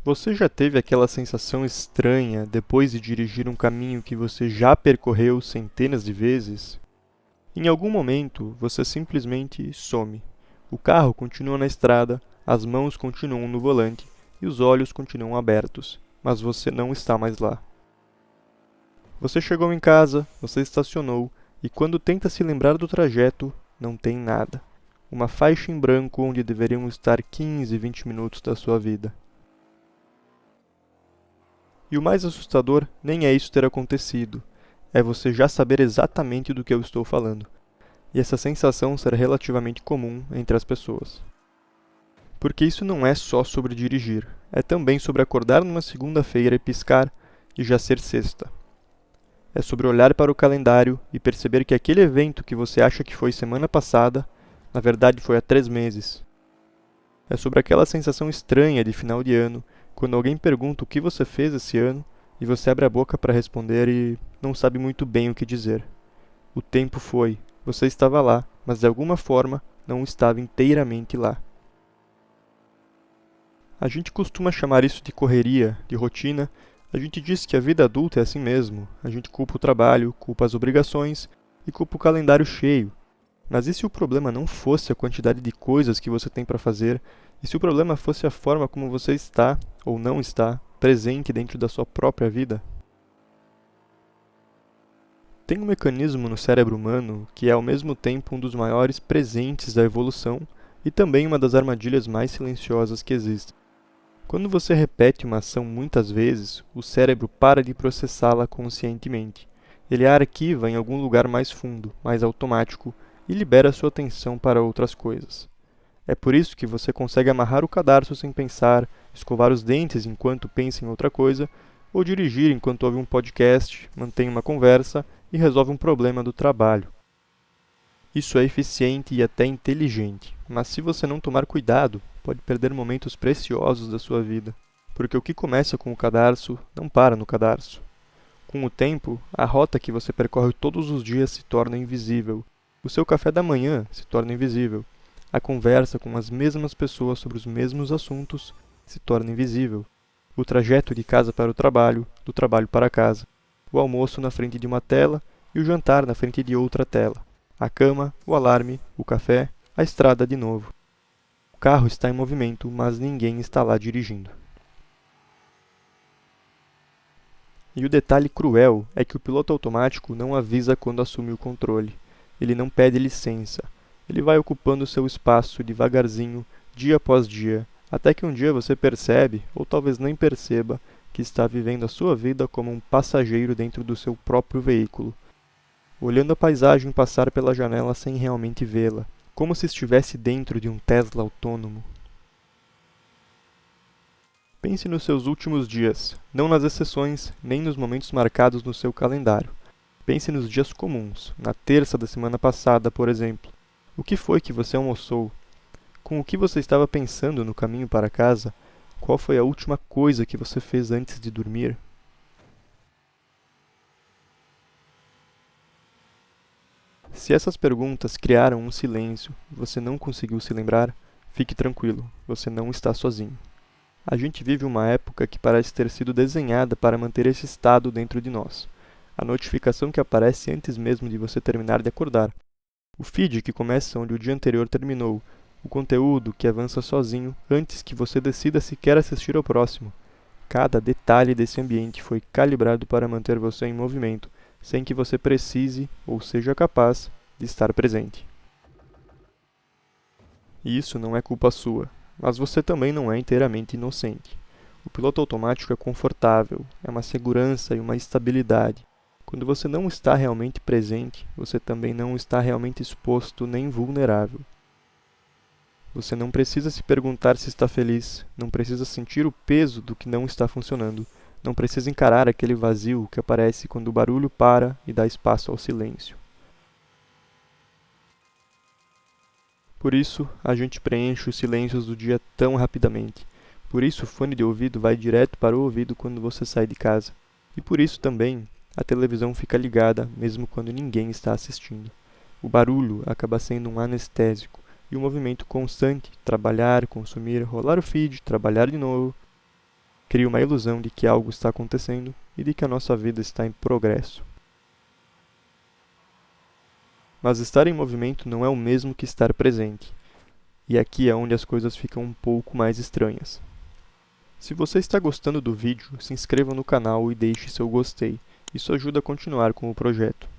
Você já teve aquela sensação estranha depois de dirigir um caminho que você já percorreu centenas de vezes? Em algum momento, você simplesmente some. O carro continua na estrada, as mãos continuam no volante e os olhos continuam abertos, mas você não está mais lá. Você chegou em casa, você estacionou e quando tenta se lembrar do trajeto, não tem nada. Uma faixa em branco onde deveriam estar 15, 20 minutos da sua vida. E o mais assustador nem é isso ter acontecido, é você já saber exatamente do que eu estou falando, e essa sensação ser relativamente comum entre as pessoas. Porque isso não é só sobre dirigir, é também sobre acordar numa segunda-feira e piscar e já ser sexta. É sobre olhar para o calendário e perceber que aquele evento que você acha que foi semana passada, na verdade foi há 3 meses. É sobre aquela sensação estranha de final de ano, quando alguém pergunta o que você fez esse ano e você abre a boca para responder e não sabe muito bem o que dizer. O tempo foi, você estava lá, mas de alguma forma não estava inteiramente lá. A gente costuma chamar isso de correria, de rotina. A gente diz que a vida adulta é assim mesmo. A gente culpa o trabalho, culpa as obrigações e culpa o calendário cheio. Mas e se o problema não fosse a quantidade de coisas que você tem para fazer? E se o problema fosse a forma como você está, ou não está, presente dentro da sua própria vida? Tem um mecanismo no cérebro humano que é ao mesmo tempo um dos maiores presentes da evolução e também uma das armadilhas mais silenciosas que existem. Quando você repete uma ação muitas vezes, o cérebro para de processá-la conscientemente. Ele a arquiva em algum lugar mais fundo, mais automático, e libera sua atenção para outras coisas. É por isso que você consegue amarrar o cadarço sem pensar, escovar os dentes enquanto pensa em outra coisa, ou dirigir enquanto ouve um podcast, mantém uma conversa e resolve um problema do trabalho. Isso é eficiente e até inteligente, mas se você não tomar cuidado, pode perder momentos preciosos da sua vida, porque o que começa com o cadarço não para no cadarço. Com o tempo, a rota que você percorre todos os dias se torna invisível. O seu café da manhã se torna invisível. A conversa com as mesmas pessoas sobre os mesmos assuntos se torna invisível. O trajeto de casa para o trabalho, do trabalho para casa. O almoço na frente de uma tela e o jantar na frente de outra tela. A cama, o alarme, o café, a estrada de novo. O carro está em movimento, mas ninguém está lá dirigindo. E o detalhe cruel é que o piloto automático não avisa quando assume o controle. Ele não pede licença. Ele vai ocupando seu espaço devagarzinho, dia após dia, até que um dia você percebe, ou talvez nem perceba, que está vivendo a sua vida como um passageiro dentro do seu próprio veículo, olhando a paisagem passar pela janela sem realmente vê-la, como se estivesse dentro de um Tesla autônomo. Pense nos seus últimos dias, não nas exceções, nem nos momentos marcados no seu calendário. Pense nos dias comuns, na terça da semana passada, por exemplo. O que foi que você almoçou? Com o que você estava pensando no caminho para casa? Qual foi a última coisa que você fez antes de dormir? Se essas perguntas criaram um silêncio e você não conseguiu se lembrar, fique tranquilo, você não está sozinho. A gente vive uma época que parece ter sido desenhada para manter esse estado dentro de nós. A notificação que aparece antes mesmo de você terminar de acordar. O feed que começa onde o dia anterior terminou. O conteúdo que avança sozinho antes que você decida sequer assistir ao próximo. Cada detalhe desse ambiente foi calibrado para manter você em movimento, sem que você precise ou seja capaz de estar presente. E isso não é culpa sua, mas você também não é inteiramente inocente. O piloto automático é confortável, é uma segurança e uma estabilidade. Quando você não está realmente presente, você também não está realmente exposto nem vulnerável. Você não precisa se perguntar se está feliz, não precisa sentir o peso do que não está funcionando, não precisa encarar aquele vazio que aparece quando o barulho para e dá espaço ao silêncio. Por isso, a gente preenche os silêncios do dia tão rapidamente. Por isso, o fone de ouvido vai direto para o ouvido quando você sai de casa. E por isso também, a televisão fica ligada mesmo quando ninguém está assistindo. O barulho acaba sendo um anestésico e o movimento constante, trabalhar, consumir, rolar o feed, trabalhar de novo, cria uma ilusão de que algo está acontecendo e de que a nossa vida está em progresso. Mas estar em movimento não é o mesmo que estar presente. E aqui é onde as coisas ficam um pouco mais estranhas. Se você está gostando do vídeo, se inscreva no canal e deixe seu gostei. Isso ajuda a continuar com o projeto.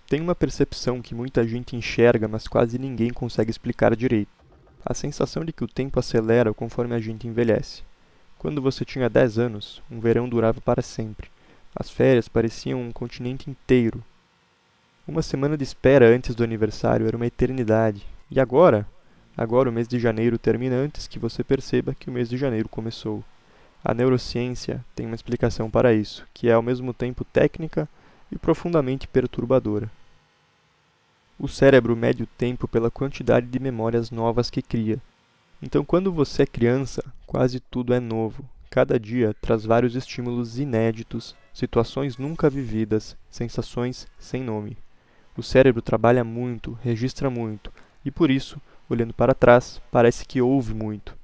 Tem uma percepção que muita gente enxerga, mas quase ninguém consegue explicar direito. A sensação de que o tempo acelera conforme a gente envelhece. Quando você tinha 10 anos, um verão durava para sempre. As férias pareciam um continente inteiro. Uma semana de espera antes do aniversário era uma eternidade. E agora? Agora o mês de janeiro termina antes que você perceba que o mês de janeiro começou. A neurociência tem uma explicação para isso, que é ao mesmo tempo técnica e profundamente perturbadora. O cérebro mede o tempo pela quantidade de memórias novas que cria. Então, quando você é criança, quase tudo é novo. Cada dia traz vários estímulos inéditos, situações nunca vividas, sensações sem nome. O cérebro trabalha muito, registra muito, e por isso, olhando para trás, parece que ouve muito.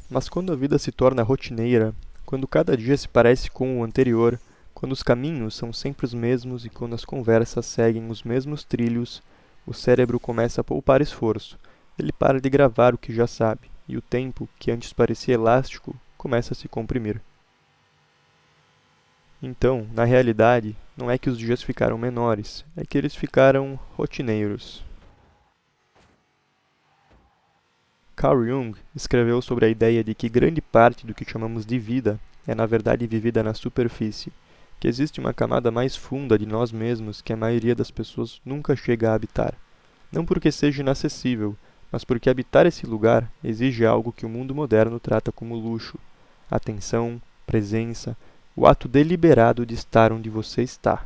Mas quando a vida se torna rotineira, quando cada dia se parece com o anterior, quando os caminhos são sempre os mesmos e quando as conversas seguem os mesmos trilhos, o cérebro começa a poupar esforço. Ele para de gravar o que já sabe, e o tempo, que antes parecia elástico, começa a se comprimir. Então, na realidade, não é que os dias ficaram menores, é que eles ficaram rotineiros. Carl Jung escreveu sobre a ideia de que grande parte do que chamamos de vida é na verdade vivida na superfície, que existe uma camada mais funda de nós mesmos que a maioria das pessoas nunca chega a habitar. Não porque seja inacessível, mas porque habitar esse lugar exige algo que o mundo moderno trata como luxo: atenção, presença, o ato deliberado de estar onde você está.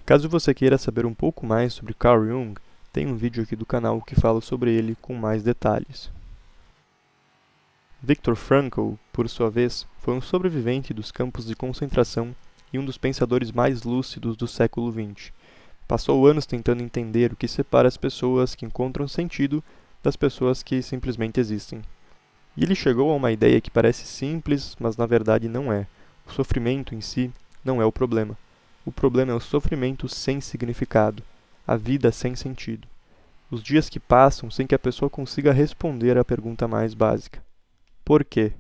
Caso você queira saber um pouco mais sobre Carl Jung, tem um vídeo aqui do canal que fala sobre ele com mais detalhes. Viktor Frankl, por sua vez, foi um sobrevivente dos campos de concentração e um dos pensadores mais lúcidos do século XX. Passou anos tentando entender o que separa as pessoas que encontram sentido das pessoas que simplesmente existem. E ele chegou a uma ideia que parece simples, mas na verdade não é. O sofrimento em si não é o problema. O problema é o sofrimento sem significado, a vida sem sentido. Os dias que passam sem que a pessoa consiga responder à pergunta mais básica: por quê?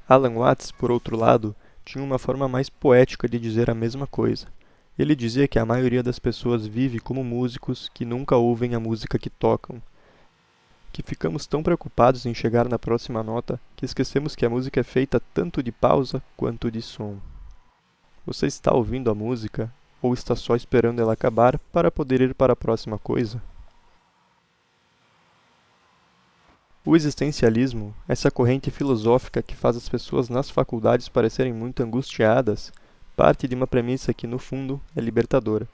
Alan Watts, por outro lado, tinha uma forma mais poética de dizer a mesma coisa. Ele dizia que a maioria das pessoas vive como músicos que nunca ouvem a música que tocam, que ficamos tão preocupados em chegar na próxima nota que esquecemos que a música é feita tanto de pausa quanto de som. Você está ouvindo a música ou está só esperando ela acabar para poder ir para a próxima coisa? O existencialismo, essa corrente filosófica que faz as pessoas nas faculdades parecerem muito angustiadas, parte de uma premissa que, no fundo, é libertadora.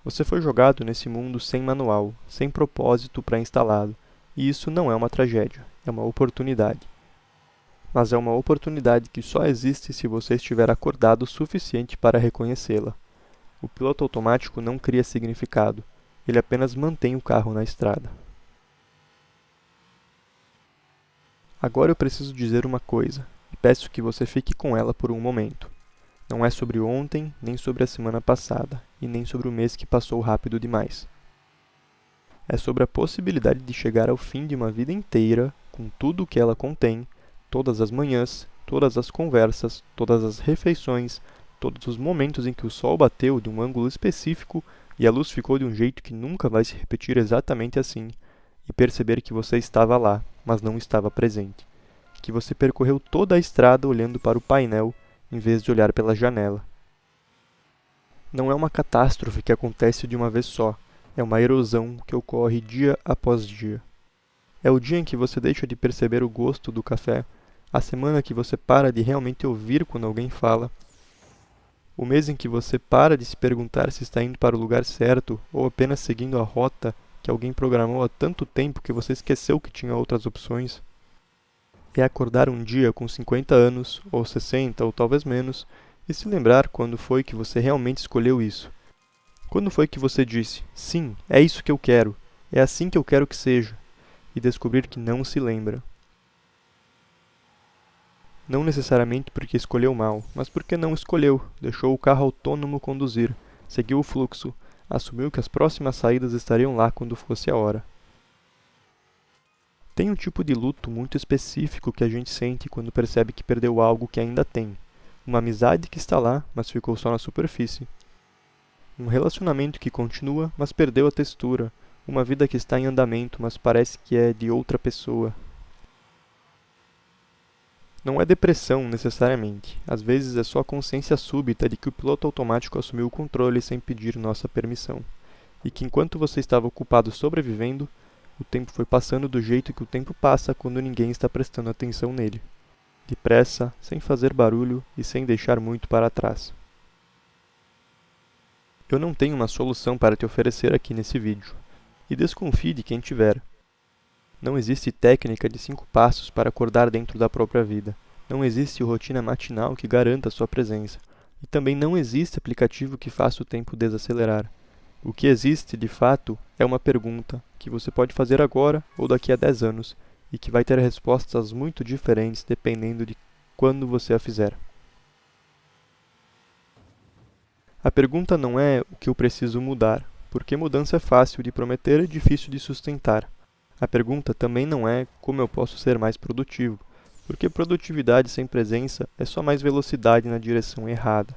Você foi jogado nesse mundo sem manual, sem propósito pré-instalado, e isso não é uma tragédia, é uma oportunidade. Mas é uma oportunidade que só existe se você estiver acordado o suficiente para reconhecê-la. O piloto automático não cria significado, ele apenas mantém o carro na estrada. Agora eu preciso dizer uma coisa, e peço que você fique com ela por um momento. Não é sobre ontem, nem sobre a semana passada, e nem sobre o mês que passou rápido demais. É sobre a possibilidade de chegar ao fim de uma vida inteira, com tudo o que ela contém, todas as manhãs, todas as conversas, todas as refeições, todos os momentos em que o sol bateu de um ângulo específico e a luz ficou de um jeito que nunca vai se repetir exatamente assim, e perceber que você estava lá, mas não estava presente. Que você percorreu toda a estrada olhando para o painel, em vez de olhar pela janela. Não é uma catástrofe que acontece de uma vez só, é uma erosão que ocorre dia após dia. É o dia em que você deixa de perceber o gosto do café, a semana que você para de realmente ouvir quando alguém fala, o mês em que você para de se perguntar se está indo para o lugar certo ou apenas seguindo a rota que alguém programou há tanto tempo que você esqueceu que tinha outras opções. É acordar um dia com 50 anos, ou 60, ou talvez menos, e se lembrar quando foi que você realmente escolheu isso. Quando foi que você disse, sim, é isso que eu quero, É assim que eu quero que seja, e descobrir que não se lembra. Não necessariamente porque escolheu mal, mas porque não escolheu, deixou o carro autônomo conduzir, seguiu o fluxo, assumiu que as próximas saídas estariam lá quando fosse a hora. Tem um tipo de luto muito específico que a gente sente quando percebe que perdeu algo que ainda tem. Uma amizade que está lá, mas ficou só na superfície. Um relacionamento que continua, mas perdeu a textura. Uma vida que está em andamento, mas parece que é de outra pessoa. Não é depressão, necessariamente. Às vezes é só a consciência súbita de que o piloto automático assumiu o controle sem pedir nossa permissão. E que enquanto você estava ocupado sobrevivendo, o tempo foi passando do jeito que o tempo passa quando ninguém está prestando atenção nele. Depressa, sem fazer barulho e sem deixar muito para trás. Eu não tenho uma solução para te oferecer aqui nesse vídeo. E desconfie de quem tiver. Não existe técnica de 5 passos para acordar dentro da própria vida. Não existe rotina matinal que garanta sua presença. E também não existe aplicativo que faça o tempo desacelerar. O que existe, de fato, é uma pergunta que você pode fazer agora ou daqui a 10 anos e que vai ter respostas muito diferentes dependendo de quando você a fizer. A pergunta não é o que eu preciso mudar, porque mudança é fácil de prometer e difícil de sustentar. A pergunta também não é como eu posso ser mais produtivo, porque produtividade sem presença é só mais velocidade na direção errada.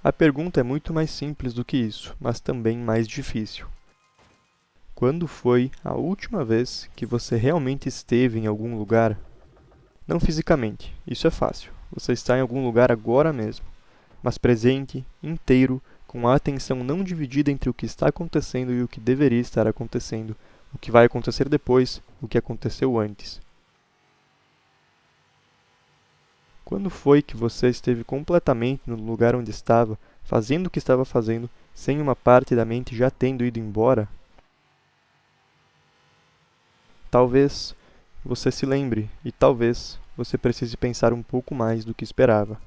A pergunta é muito mais simples do que isso, mas também mais difícil. Quando foi a última vez que você realmente esteve em algum lugar? Não fisicamente, isso é fácil. Você está em algum lugar agora mesmo, mas presente, inteiro, com a atenção não dividida entre o que está acontecendo e o que deveria estar acontecendo, o que vai acontecer depois, o que aconteceu antes. Quando foi que você esteve completamente no lugar onde estava, fazendo o que estava fazendo, sem uma parte da mente já tendo ido embora? Talvez você se lembre, e talvez você precise pensar um pouco mais do que esperava.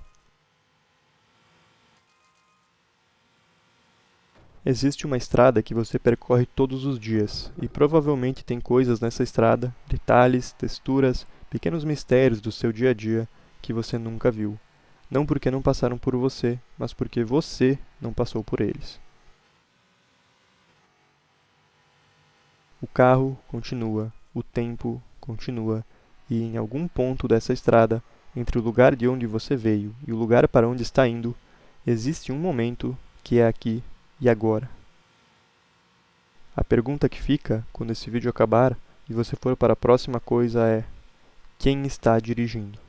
Existe uma estrada que você percorre todos os dias, e provavelmente tem coisas nessa estrada, detalhes, texturas, pequenos mistérios do seu dia a dia que você nunca viu. Não porque não passaram por você, mas porque você não passou por eles. O carro continua, o tempo continua, e em algum ponto dessa estrada, entre o lugar de onde você veio e o lugar para onde está indo, existe um momento que é aqui e agora. A pergunta que fica, quando esse vídeo acabar e você for para a próxima coisa é: quem está dirigindo?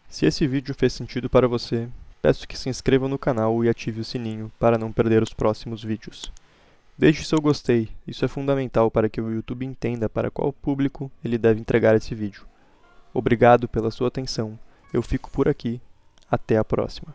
Se esse vídeo fez sentido para você, peço que se inscreva no canal e ative o sininho para não perder os próximos vídeos. Deixe seu gostei, isso é fundamental para que o YouTube entenda para qual público ele deve entregar esse vídeo. Obrigado pela sua atenção, eu fico por aqui, até a próxima.